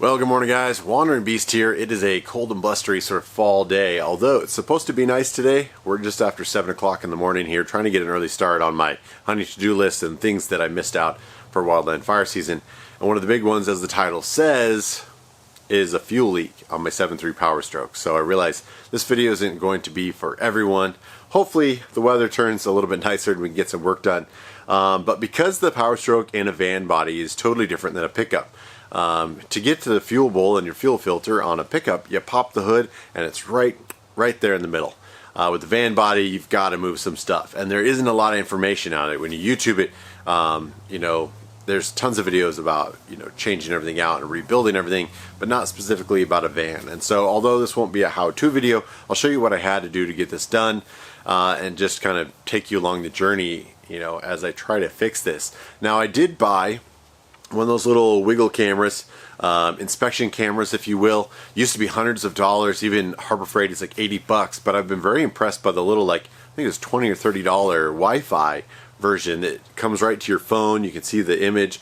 Well, good morning guys, Wandering Beast here. It is a cold and blustery sort of fall day. Although it's supposed to be nice today, we're just after 7 o'clock in the morning here trying to get an early start on my hunting to-do list and things that I missed out for wildland fire season. And one of the big ones, as the title says, is a fuel leak on my 7.3 Powerstroke. So I realize this video isn't going to be for everyone. Hopefully the weather turns a little bit nicer and we can get some work done. But because the Powerstroke in a van body is totally different than a pickup, to get to the fuel bowl and your fuel filter on a pickup, you pop the hood and it's right there in the middle. With the van body, you've got to move some stuff, and there isn't a lot of information on it. When you YouTube it, you know, there's tons of videos about, you know, changing everything out and rebuilding everything, but not specifically about a van. And so although this won't be a how-to video, I'll show you what I had to do to get this done, and just kind of take you along the journey, you know, as I try to fix this. Now, I did buy one of those little wiggle cameras, inspection cameras if you will. Used to be hundreds of dollars, even Harbor Freight is like 80 bucks, but I've been very impressed by the little, like, I think it's $20 or $30 Wi-Fi version that comes right to your phone. You can see the image,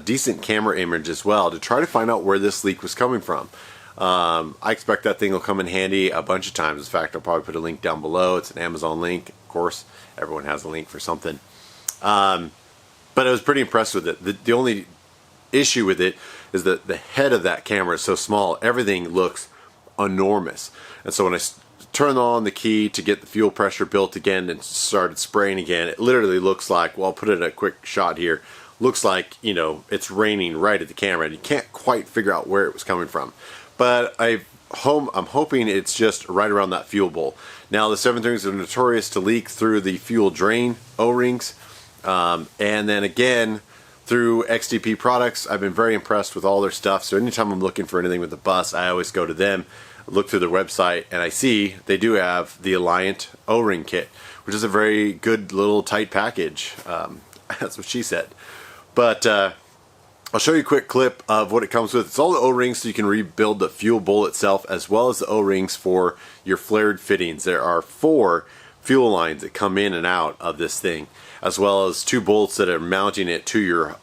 decent camera image as well, to try to find out where this leak was coming from. I expect that thing will come in handy a bunch of times. In fact, I'll probably put a link down below. It's an Amazon link, of course. Everyone has a link for something. But I was pretty impressed with it. The only issue with it is that the head of that camera is so small, everything looks enormous. And so when I turned on the key to get the fuel pressure built again and started spraying again, it literally looks like, well, I'll put it in a quick shot here, looks like, you know, it's raining right at the camera, and you can't quite figure out where it was coming from. But I'm hoping it's just right around that fuel bowl. Now, the 7.3s are notorious to leak through the fuel drain O-rings, and then again through XDP products. I've been very impressed with all their stuff, so anytime I'm looking for anything with the bus, I always go to them, look through their website, and I see they do have the Alliant O-ring kit, which is a very good little tight package. That's what she said. But I'll show you a quick clip of what it comes with. It's all the O-rings, so you can rebuild the fuel bowl itself, as well as the O-rings for your flared fittings. There are 4 fuel lines that come in and out of this thing, as well as 2 bolts that are mounting it to your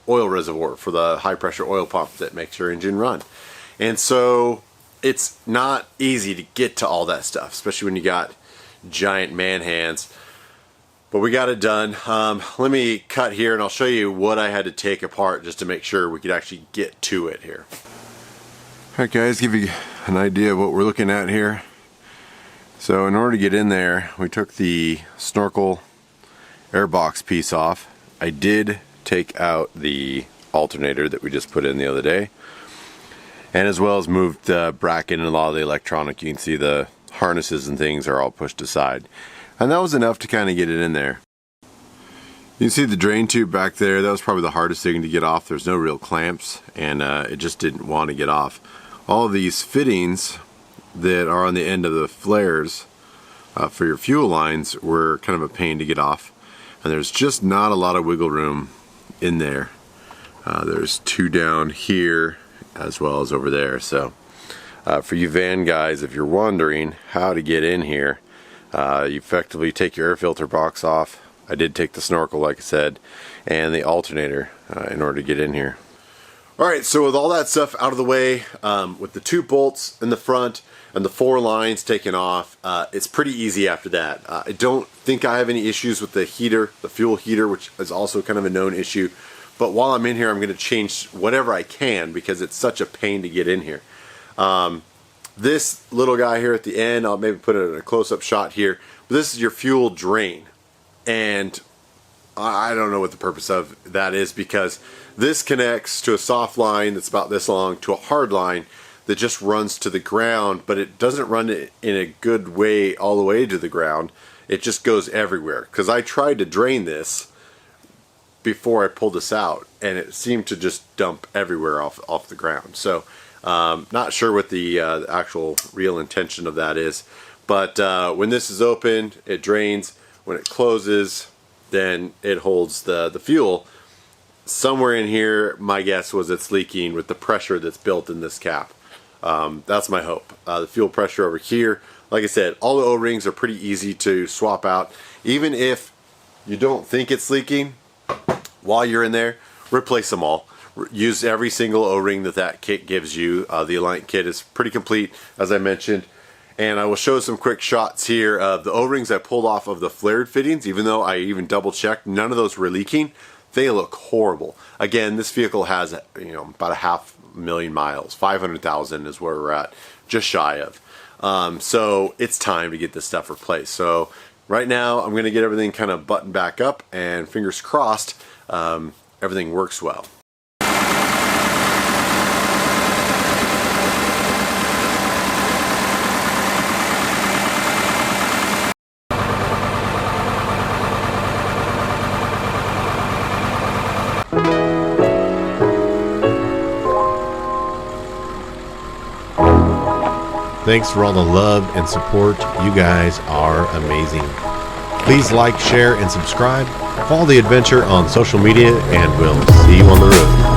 oil reservoir for the high pressure oil pump that makes your engine run. And so it's not easy to get to all that stuff, especially when you got giant man hands. But we got it done. Let me cut here and I'll show you what I had to take apart just to make sure we could actually get to it here. Alright guys, give you an idea of what we're looking at here. So in order to get in there, we took the snorkel airbox piece off. I did take out the alternator that we just put in the other day, and as well as moved the bracket and a lot of the electronic. You can see the harnesses and things are all pushed aside, and that was enough to kind of get it in there. You can see the drain tube back there. That was probably the hardest thing to get off. There's no real clamps, and it just didn't want to get off. All of these fittings that are on the end of the flares for your fuel lines were kind of a pain to get off, and there's just not a lot of wiggle room in there. There's 2 down here as well as over there. So for you van guys, if you're wondering how to get in here, you effectively take your air filter box off. I did take the snorkel, like I said, and the alternator in order to get in here. Alright, so with all that stuff out of the way, with the 2 bolts in the front and the 4 lines taken off, it's pretty easy after that. I don't think I have any issues with the heater, the fuel heater, which is also kind of a known issue. But while I'm in here, I'm going to change whatever I can because it's such a pain to get in here. This little guy here at the end, I'll maybe put it in a close-up shot here. But this is your fuel drain. And I don't know what the purpose of that is, because this connects to a soft line that's about this long to a hard line that just runs to the ground, but it doesn't run it in a good way all the way to the ground. It just goes everywhere. Because I tried to drain this before I pulled this out, and it seemed to just dump everywhere off the ground. So not sure what the actual real intention of that is. But when this is open, it drains. When it closes, then it holds the fuel. Somewhere in here, my guess was it's leaking with the pressure that's built in this cap. That's my hope. The fuel pressure over here, like I said, all the O-rings are pretty easy to swap out. Even if you don't think it's leaking, while you're in there, replace them all. Use every single O-ring that kit gives you. The Alliant kit is pretty complete, as I mentioned. And I will show some quick shots here of the O-rings I pulled off of the flared fittings. Even though I even double checked, none of those were leaking. They look horrible. Again, this vehicle has, you know, about 500,000 miles. 500,000 is where we're at, just shy of. So it's time to get this stuff replaced. So right now I'm going to get everything kind of buttoned back up, and fingers crossed everything works well. Thanks for all the love and support. You guys are amazing. Please like, share, and subscribe. Follow the adventure on social media, and we'll see you on the road.